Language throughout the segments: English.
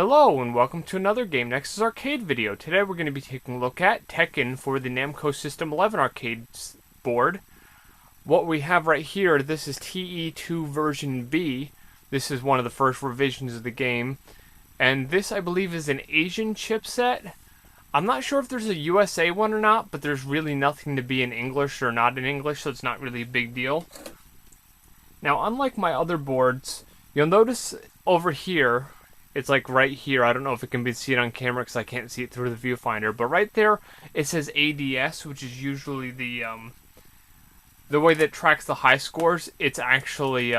Hello and welcome to another Game Nexus arcade video. Today we're going to be taking a look at Tekken for the Namco System 11 arcade board. What we have right here, this is TE2 version B. This is one of the first revisions of the game. And this, I believe, is an Asian chipset. I'm not sure if there's a USA one or not, but there's really nothing to be in English or not in English, so it's not really a big deal. Now, unlike my other boards, you'll notice over here, it's like right here. I don't know if it can be seen on camera because I can't see it through the viewfinder. But right there, it says ADS, which is usually the way that tracks the high scores. It's actually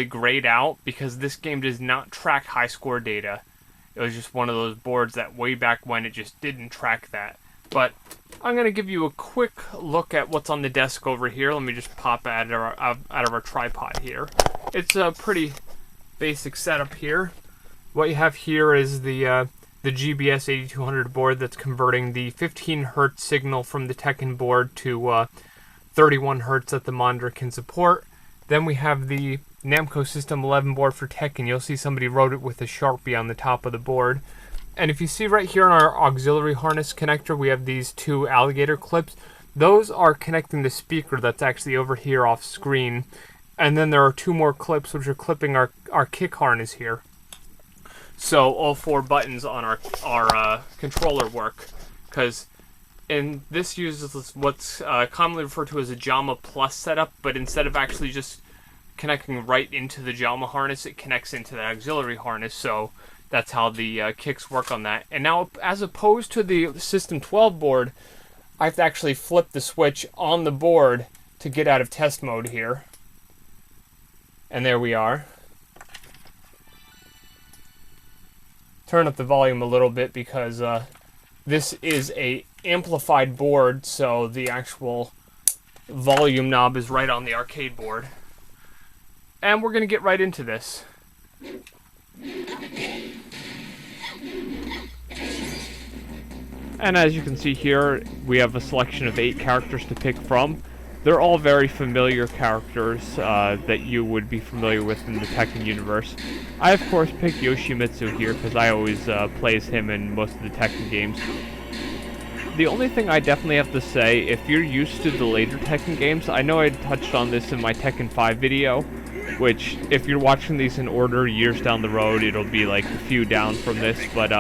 grayed out because this game does not track high score data. It was just one of those boards that way back when it just didn't track that. But I'm going to give you a quick look at what's on the desk over here. Let me just pop out of our tripod here. It's a pretty basic setup here. What you have here is the GBS 8200 board that's converting the 15 Hz signal from the Tekken board to 31 Hz that the monitor can support. Then we have the Namco System 11 board for Tekken. You'll see somebody wrote it with a Sharpie on the top of the board. And if you see right here on our auxiliary harness connector, we have these two alligator clips. Those are connecting the speaker that's actually over here off screen. And then there are two more clips which are clipping our kick harness here. So all four buttons on our controller work. And this uses what's commonly referred to as a JAMA Plus setup, but instead of actually just connecting right into the JAMA harness, it connects into the auxiliary harness. So that's how the kicks work on that. And now, as opposed to the System 12 board, I have to actually flip the switch on the board to get out of test mode here. And there we are. Turn up the volume a little bit because this is a amplified board, so the actual volume knob is right on the arcade board. And we're going to get right into this. And as you can see here, we have a selection of 8 characters to pick from. They're all very familiar characters that you would be familiar with in the Tekken universe. I, of course, picked Yoshimitsu here because I always play as him in most of the Tekken games. The only thing I definitely have to say, if you're used to the later Tekken games, I know I touched on this in my Tekken 5 video, which, if you're watching these in order years down the road, it'll be like a few down from this, but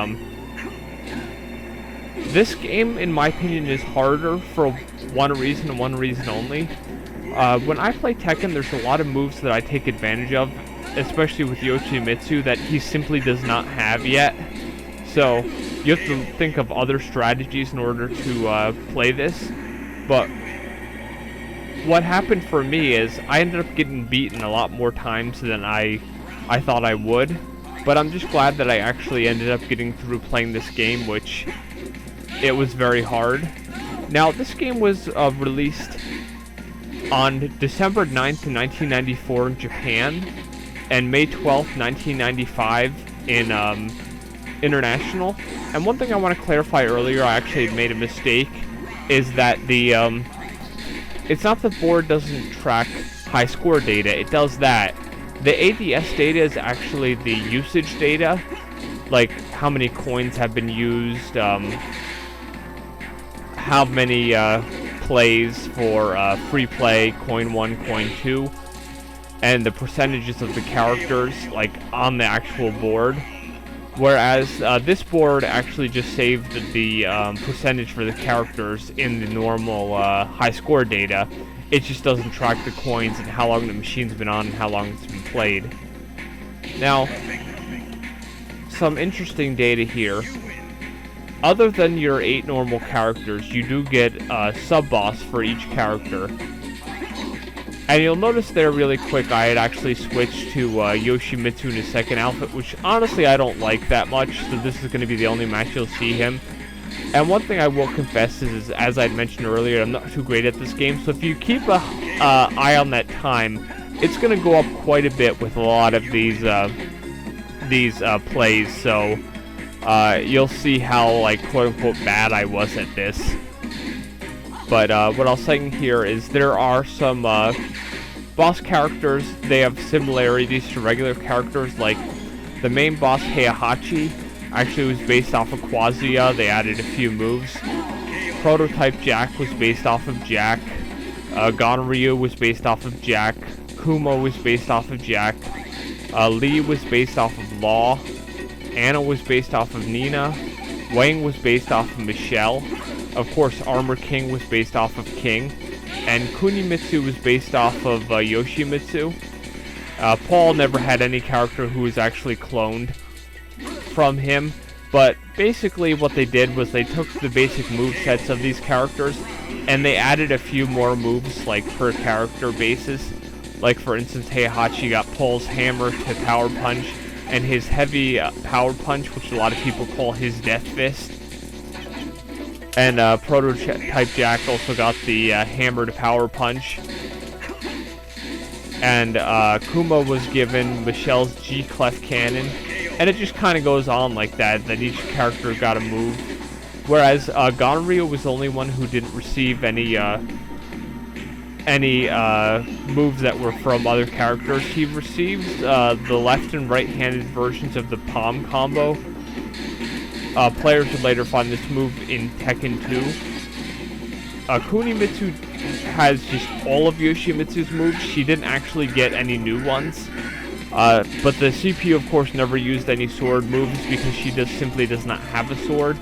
this game, in my opinion, is harder for one reason and one reason only. When I play Tekken, there's a lot of moves that I take advantage of, especially with Yoshimitsu, that he simply does not have yet. So, you have to think of other strategies in order to play this. But what happened for me is I ended up getting beaten a lot more times than I thought I would. But I'm just glad that I actually ended up getting through playing this game, which it was very hard. Now, this game was released on December 9th, 1994 in Japan, and May 12th, 1995 in International. And one thing I want to clarify earlier, I actually made a mistake, is that the it's not the board doesn't track high score data, it does that. The ADS data is actually the usage data, like how many coins have been used, how many plays for free play, coin 1, coin 2, and the percentages of the characters like on the actual board. Whereas this board actually just saved the percentage for the characters in the normal high score data. It just doesn't track the coins and how long the machine's been on and how long it's been played. Now, some interesting data here. Other than your 8 normal characters, you do get a sub-boss for each character. And you'll notice there really quick I had actually switched to Yoshimitsu in his second outfit, which honestly I don't like that much, so this is going to be the only match you'll see him. And one thing I will confess is as I'd mentioned earlier, I'm not too great at this game, so if you keep a eye on that time, it's going to go up quite a bit with a lot of these plays, so you'll see how, like, quote-unquote bad I was at this. But what I'll say here is there are some Boss characters, they have similarities to regular characters, like the main boss Heihachi actually was based off of Quasia. They added a few moves. Prototype Jack was based off of Jack. Gonryu was based off of Jack. Kuma was based off of Jack. Lee was based off of Law. Anna was based off of Nina. Wang was based off of Michelle. Of course, Armor King was based off of King. And Kunimitsu was based off of Yoshimitsu. Paul never had any character who was actually cloned from him. But basically what they did was they took the basic movesets of these characters and they added a few more moves, like per character basis. Like for instance, Heihachi got Paul's hammer to power punch, and his heavy power punch, which a lot of people call his death fist. And Prototype Jack also got the hammer to power punch. And Kuma was given Michelle's G-Clef cannon. And it just kind of goes on like that each character got a move. Whereas Gonryu was the only one who didn't receive any moves that were from other characters. He received the left and right-handed versions of the palm combo. Players would later find this move in Tekken 2. Kunimitsu has just all of Yoshimitsu's moves. She didn't actually get any new ones. But the CPU, of course, never used any sword moves because she just simply does not have a sword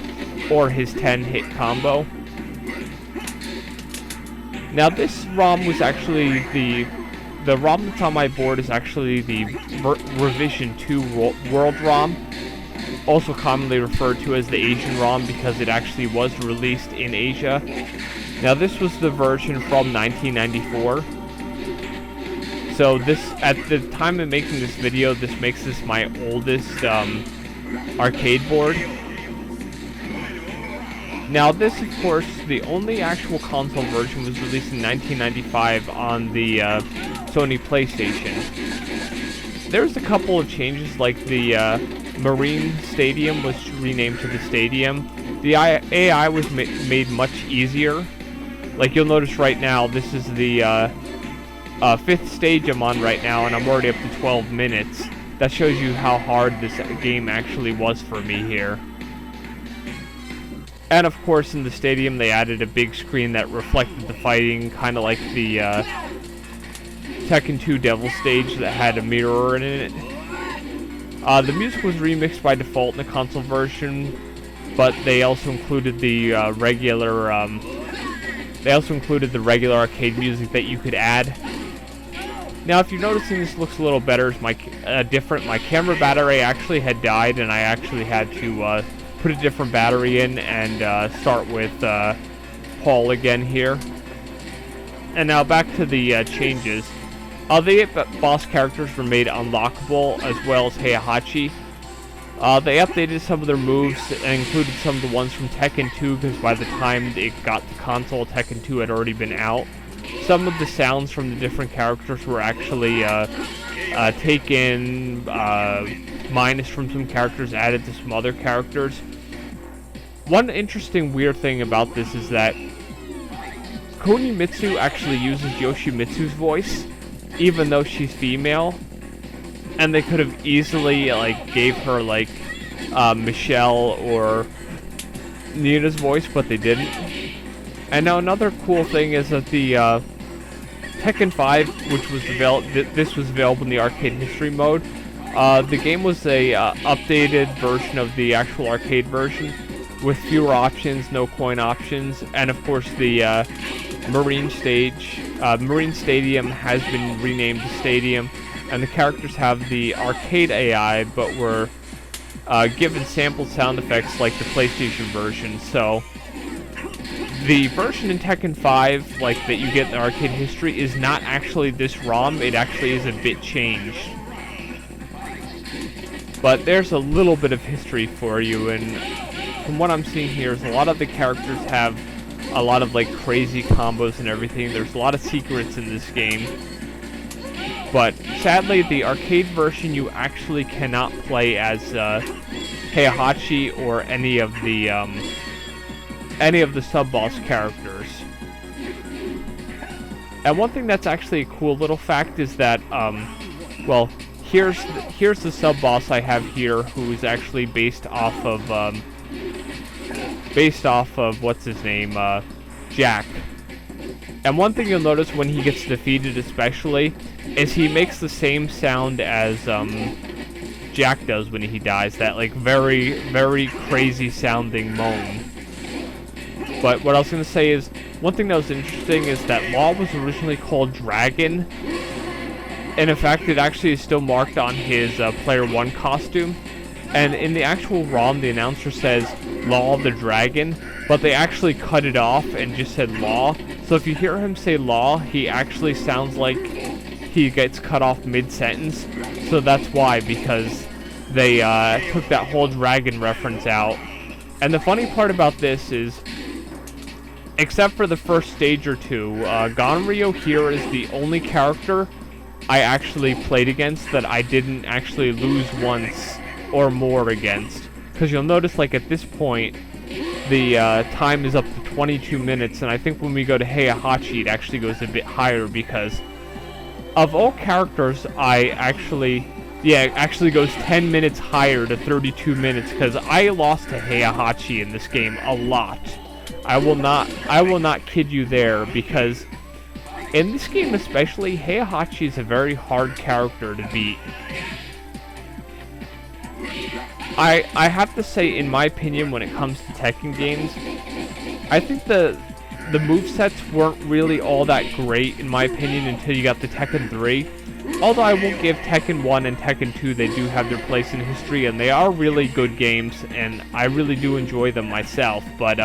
or his 10-hit combo. Now, this ROM was actually the ROM that's on my board is actually the Revision 2 World ROM, also commonly referred to as the Asian ROM because it actually was released in Asia. Now, this was the version from 1994. So this, at the time of making this video, this makes this my oldest arcade board. Now this, of course, the only actual console version was released in 1995 on the Sony PlayStation. There's a couple of changes, like the Marine Stadium was renamed to the Stadium. The AI was made much easier. Like you'll notice right now, this is the 5th stage I'm on right now, and I'm already up to 12 minutes. That shows you how hard this game actually was for me here. And of course, in the stadium, they added a big screen that reflected the fighting, kind of like the Tekken 2 Devil stage that had a mirror in it. The music was remixed by default in the console version, but they also included the regular arcade music that you could add. Now, if you're noticing, this looks a little better. It's my camera battery actually had died, and I actually had to put a different battery in and start with Paul again here. And now back to the changes. The 8 boss characters were made unlockable, as well as Heihachi. They updated some of their moves and included some of the ones from Tekken 2, because by the time it got to console, Tekken 2 had already been out. Some of the sounds from the different characters were actually taken, minus from some characters, added to some other characters. One interesting weird thing about this is that Kunimitsu actually uses Yoshimitsu's voice, even though she's female. And they could have easily, like, gave her, like, Michelle or Nina's voice, but they didn't. And now another cool thing is that the Tekken 5, which was this was available in the arcade history mode. The game was a updated version of the actual arcade version, with fewer options, no coin options, and of course the Marine Stadium has been renamed to Stadium, and the characters have the arcade AI, but were given sample sound effects like the PlayStation version. So the version in Tekken 5, like that you get in the arcade history, is not actually this ROM. It actually is a bit changed. But there's a little bit of history for you, and from what I'm seeing here, is a lot of the characters have a lot of like crazy combos and everything. There's a lot of secrets in this game. But sadly, the arcade version, you actually cannot play as Heihachi or any of the sub-boss characters. And one thing that's actually a cool little fact is that, well, here's the sub-boss I have here, who is actually based off of what's his name, Jack. And one thing you'll notice when he gets defeated especially, is he makes the same sound as, Jack does when he dies, that, like, very, very crazy sounding moan. But what I was going to say is, one thing that was interesting is that Law was originally called Dragon, and in fact it actually is still marked on his Player 1 costume. And in the actual ROM, the announcer says Law the Dragon, but they actually cut it off and just said Law. So if you hear him say Law, he actually sounds like he gets cut off mid-sentence. So that's why, because they took that whole dragon reference out. And the funny part about this is, except for the first stage or two, Gonryo here is the only character I actually played against that I didn't actually lose once or more against. Because you'll notice, like, at this point, the time is up to 22 minutes, and I think when we go to Heihachi, it actually goes a bit higher, because of all characters, it actually goes 10 minutes higher to 32 minutes, because I lost to Heihachi in this game a lot. I will not kid you there, because in this game especially, Heihachi is a very hard character to beat. I have to say, in my opinion, when it comes to Tekken games, I think the movesets weren't really all that great, in my opinion, until you got the Tekken 3. Although I will give Tekken 1 and Tekken 2, they do have their place in history, and they are really good games, and I really do enjoy them myself, but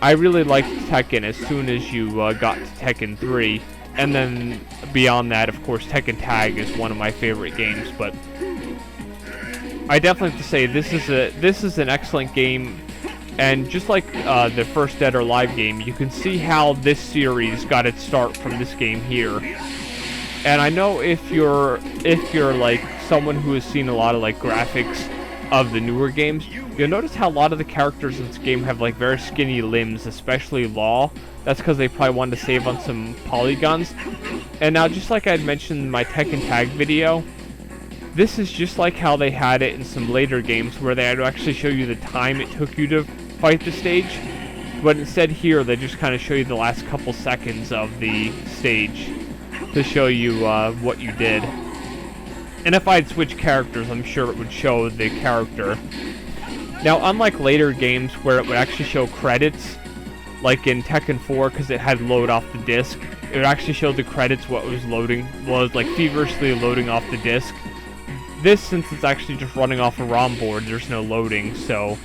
I really liked Tekken as soon as you got to Tekken 3, and then beyond that, of course, Tekken Tag is one of my favorite games, but I definitely have to say this is an excellent game, and just like the first Dead or Alive game, you can see how this series got its start from this game here. And I know if you're like someone who has seen a lot of like graphics of the newer games, you'll notice how a lot of the characters in this game have like very skinny limbs, especially Law. That's because they probably wanted to save on some polygons. And now, just like I had mentioned in my Tekken Tag video, this is just like how they had it in some later games where they had to actually show you the time it took you to fight the stage. But instead here, they just kind of show you the last couple seconds of the stage to show you what you did. And if I'd switch characters, I'm sure it would show the character. Now, unlike later games where it would actually show credits, like in Tekken 4, because it had load off the disc, it would actually show the credits, what was loading, was like feverishly loading off the disc. This, since it's actually just running off a ROM board, there's no loading, so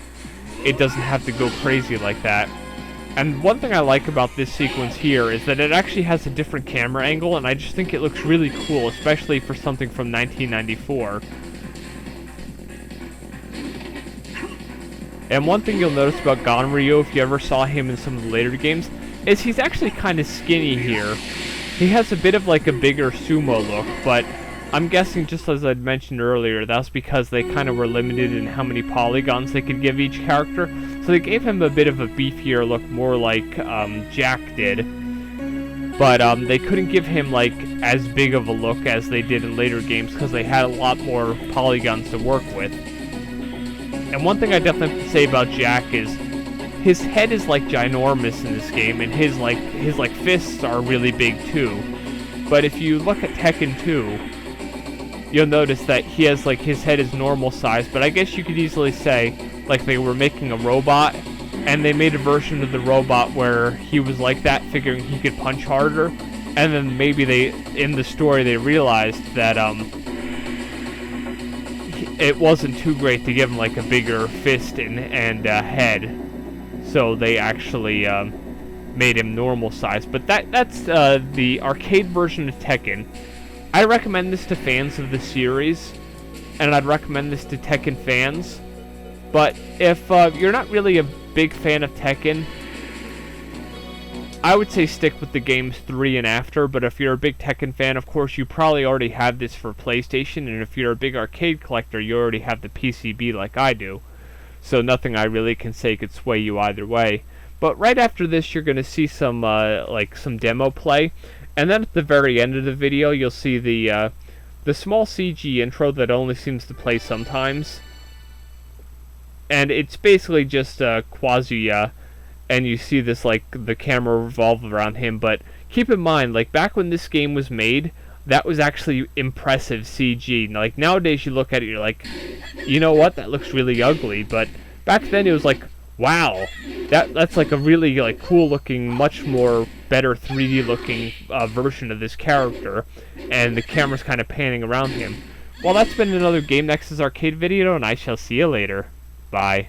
it doesn't have to go crazy like that. And one thing I like about this sequence here is that it actually has a different camera angle, and I just think it looks really cool, especially for something from 1994. And one thing you'll notice about Gonryo, if you ever saw him in some of the later games, is he's actually kind of skinny here. He has a bit of like a bigger sumo look, but I'm guessing, just as I'd mentioned earlier, that's because they kind of were limited in how many polygons they could give each character. So they gave him a bit of a beefier look, more like Jack did. But they couldn't give him like as big of a look as they did in later games because they had a lot more polygons to work with. And one thing I definitely have to say about Jack is his head is like ginormous in this game, and his fists are really big too. But if you look at Tekken 2, you'll notice that he has like his head is normal size, but I guess you could easily say like they were making a robot and they made a version of the robot where he was like that, figuring he could punch harder, and then maybe they, in the story, they realized that it wasn't too great to give him like a bigger fist and head, so they actually made him normal size. But that's the arcade version of Tekken. I recommend this to fans of the series, and I'd recommend this to Tekken fans. But if you're not really a big fan of Tekken, I would say stick with the games 3 and after. But if you're a big Tekken fan, of course, you probably already have this for PlayStation, and if you're a big arcade collector, you already have the PCB like I do. So nothing I really can say could sway you either way. But right after this, you're going to see some some demo play, and then at the very end of the video, you'll see the small CG intro that only seems to play sometimes, and it's basically just Kazuya, and you see this like the camera revolve around him. But keep in mind, like back when this game was made, that was actually impressive CG. Like nowadays, you look at it, you're like, you know what, that looks really ugly. But back then, it was like, wow, that's like a really like cool looking, much more better 3D looking version of this character, and the camera's kind of panning around him. Well, that's been another Game Nexus arcade video, and I shall see you later. Bye.